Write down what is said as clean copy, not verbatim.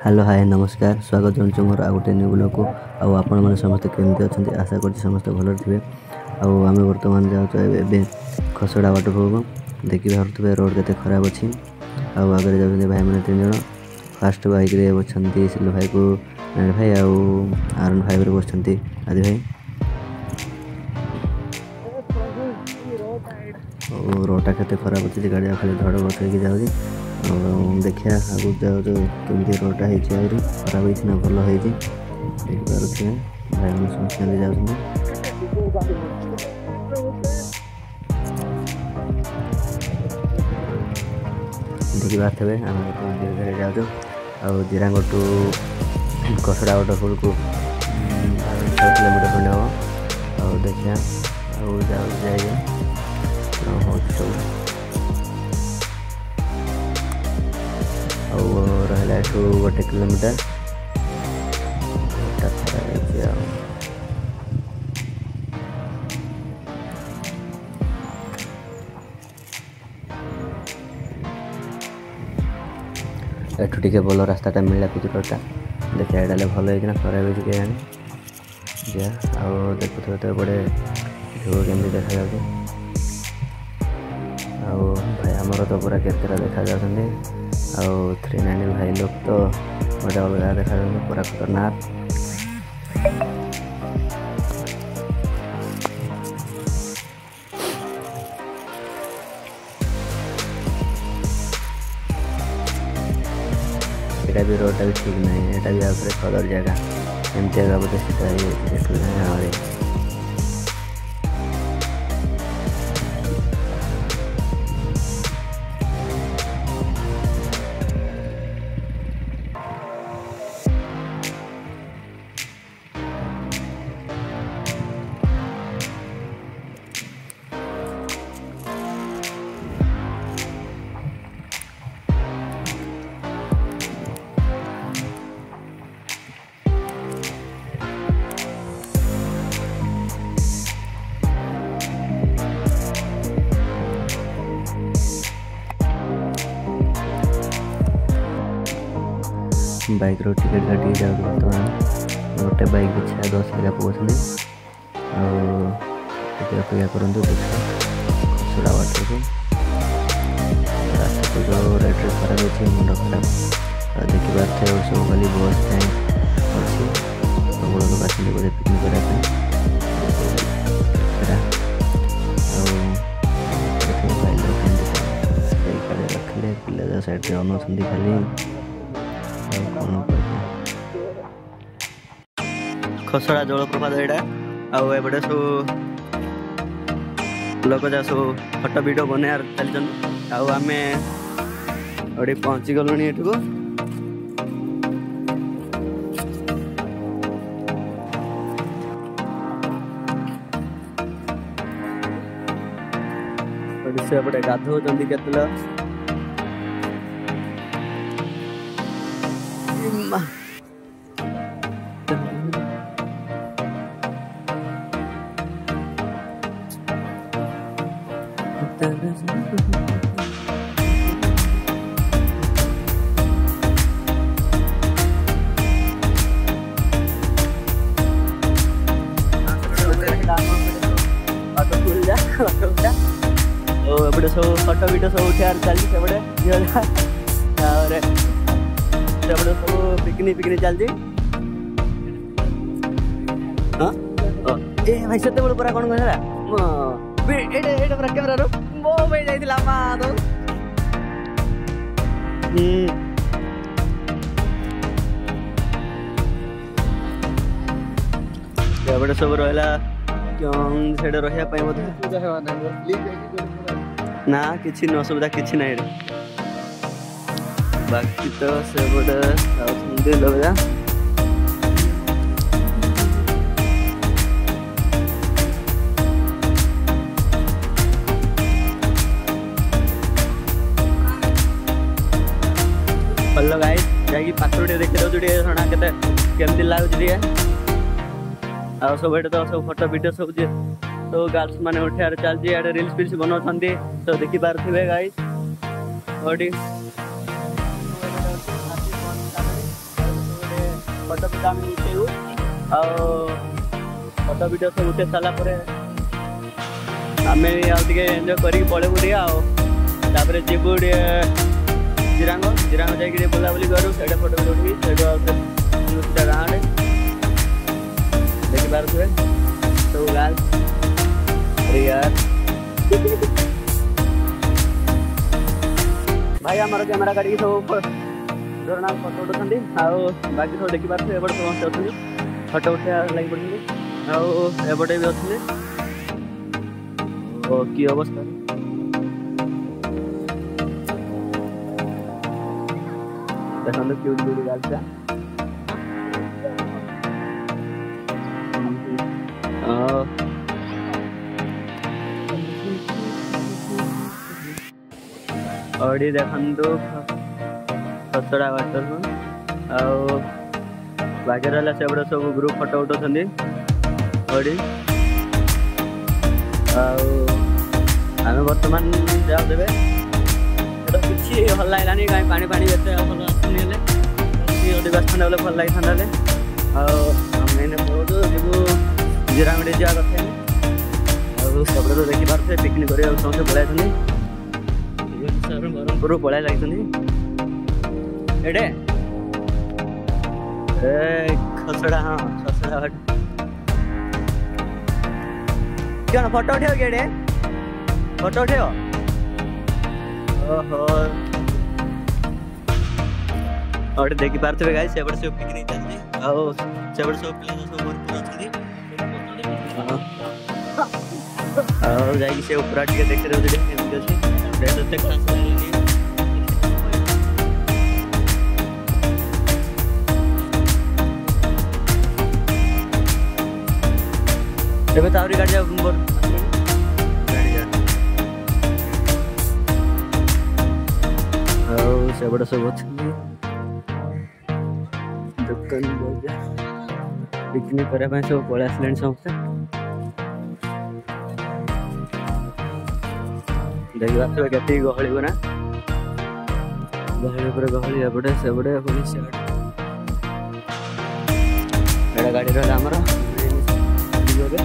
Hello hi नमस्कार स्वागत जनाऊँ मोर आ गोटे न्यू ब्लॉग को आपण मैंने समस्त केमती अच्छा आशा कर समस्त भल थे आम बर्तमान जाऊँ खसड़ा वाटरफल देखिए बाहर रोड के खराब अच्छी आगे जाऊँ भाई मैंने 3 जन फास्ट बाइक रे बसंती सिल्लू भाई को भाई आरण भाई बस आदि भाई रोडटा केते खराब अच्छी गाड़ी खाली धड़ बस हो जाऊँगी देखिए आगू जाओ कमी रोडटा हो खराब होना भल हो देखिपे भाई मैंने समस्त जाऊँ देखी पारे आम धीरे धीरे जाऊँ आ जिरांग टू कसड़ा वाटरफल को 6 किलोमीटर खंडे हम आ देखिए जाए सब रहा गोटे किलोमीटर एठू टे भल रास्ताटा मिलला पिच रोडटा देखिए एडा भल होना खराब हो जाने देखुए तो बड़े ढूक केमी देखा भाई आमर तो पूरा केतरा देखा जाती 390 भाई लोग तो गोटे अलग देखा पूरा खतरनाक यहाँ भी रोडटा भी ठीक ना यहाँ भी आगे खदर जगह एमती आगे बोलते सीधा बाइक रो टिकेट काटिक जाऊँ बर्तमान गोटे बाइक पिछा 10 टका पकड़े अपेक्षा करूँ खसड़ा वाटर को रास्ता तो जो रेट खराब अच्छे मुंड खराब देखी पारे सब खाली बस जाए अच्छी सब लोग आसते बोधे पिकनिक करने रखिले पिला साइड अनाउंस खाली खसड़ा जलप्रपात यहाँ आटे सब लोक जा सब फटो भिडियो बनार चलते आम पहुँची गलुणी एठू सेपटे गाधोचंदी केतला एपटे सब फटो भिडियो सब उठार चलती सेपटे सेपटे सब पिकनिक चलती हाँ ए भाई से पूरा कौन कहला पूरा कैमेरा रो मो भाई जाइला तो एपटे सब रहा से रहा ना किसी असुविधा किसी ना बाकी तो से लोग भल गाई जा पाखर देखी दौर छणा केमती लगुच आ सब तो सब फटो भिडियो सब तो गर्ल्स मैंने उठार चलती रिल्स फिल्स बनाऊँ तो देखी पारे गाइस ଫଟୋ ଫଟୋ ଆମେ ଉଠେଇବୁ। ଆଉ ଫଟୋ ଭିଡ଼ିଓ ସବୁ ଉଠେଇ ସାରିଲା ପରେ ଆମେ ଆଉ ଟିକେ ଏନ୍ଜୟ କରିକି ପଳେଇବୁ ଟିକେ। ଆଉ ତାପରେ ଯିବୁ ଟିକେ ଜିରାଙ୍ଗ ଯାଇକି ଟିକେ ବୁଲାବୁଲି କରୁ, ସେଇଟା ଫଟୋ ଭିଡ଼ିଓ ଉଠିବି। ସେଇଠୁ ଆଉ ସେଇଟା ଗାଁରେ ଦେଖିପାରୁଥିବେ ସବୁ ଗାଁ ଭାଇ ଆମର କ୍ୟାମେରା କାଢ଼ିକି ସବୁ ଝରଣା ଫଟୋ ଉଠାଉଛନ୍ତି। ଆଉ ବାକି ସବୁ ଦେଖିପାରୁଥିବେ ଏପଟେ ସମସ୍ତେ ଅଛନ୍ତି ଫଟୋ ଉଠେଇବା ଲାଗି ପଡ଼ିଛନ୍ତି। ଆଉ ଏପଟେ ବି ଅଛନ୍ତି। ଓ କି ଅବସ୍ଥା, ଦେଖନ୍ତୁ କ୍ୟୁଟ୍ ଗାଡ଼ିଟା। ଅଡ଼ି ଦେଖନ୍ତୁ ଖସଡ଼ା ୱାଟରଫଲ୍। ଆଉ ବାକି ରହିଲା ସେପଟେ ସବୁ ଗ୍ରୁପ୍ ଫଟୋ ଉଠାଉଛନ୍ତି ଅଡ଼ି। ଆଉ ଆମେ ବର୍ତ୍ତମାନ ଯାଉଥିବେ। ସେଟା କିଛି ଭଲ ଲାଗିଲାନି, କାହିଁ ପାଣି ଏତେ ଭଲ ଆସୁନି। ହେଲେ ଅଧିକ ଆସିଥାନ୍ତା ବୋଲେ ଭଲ ଲାଗିଥାନ୍ତା। ହେଲେ ଆଉ ଆମେ ଏଇନେ ପଳଉଛୁ, ଯିବୁ ଜିରାଙ୍ଗ ଯିବା କଥା। ଆଉ ସେପଟେ ତ ଦେଖିପାରୁଥିବେ ପିକନିକ୍ କରିବାକୁ ସମସ୍ତେ ପଳାଇଛନ୍ତି। ବ୍ରହ୍ମପୁର ପଳାଇ ଲାଗିଛନ୍ତି ଏଡ଼େ ଖସଡ଼ା। ହଁ ଖସଡ଼ା ବାଟ କ'ଣ ଫଟୋ ଉଠେଇବ କି ଏଡ଼େ? ଫଟୋ ଉଠେଇବ? ଓହୋ ଗୋଟେ ଦେଖିପାରୁଥିବେ ଗାଈ ସେପଟେ ସବୁ ପିକନିକ୍ ଚାଲିଛି। ଆଉ ସେପଟେ ସବୁ ପିଲା ସବୁ ଭରପୁର ଅଛନ୍ତି। ଆଉ ଯାଇକି ସେ ଉପରା ଟିକେ ଦେଖିଦେବୁ ଟିକେ କେମିତି ଅଛି। ଏତେ ଖାସ୍ ଲାଗିଲାନି। ଏବେ ତ ଆହୁରି ଗାଡ଼ି ଆଉ ସେପଟେ ସବୁ ଅଛନ୍ତି ଦୋକାନ ପିକନିକ୍ କରିବା ପାଇଁ ସବୁ ପଳେଇ ଆସିଲେଣି ସମସ୍ତେ। ଦେଖିପାରୁଥିବେ କେତିକି ଗହଳି ନା, ଗହଳି ଉପରେ ଗହଳି। ଏପଟେ ସେପଟେ ପୁଣି ସିଆଡ଼େ ଏଇଟା ଗାଡ଼ି ରହିଲା ଆମର ଏବେ।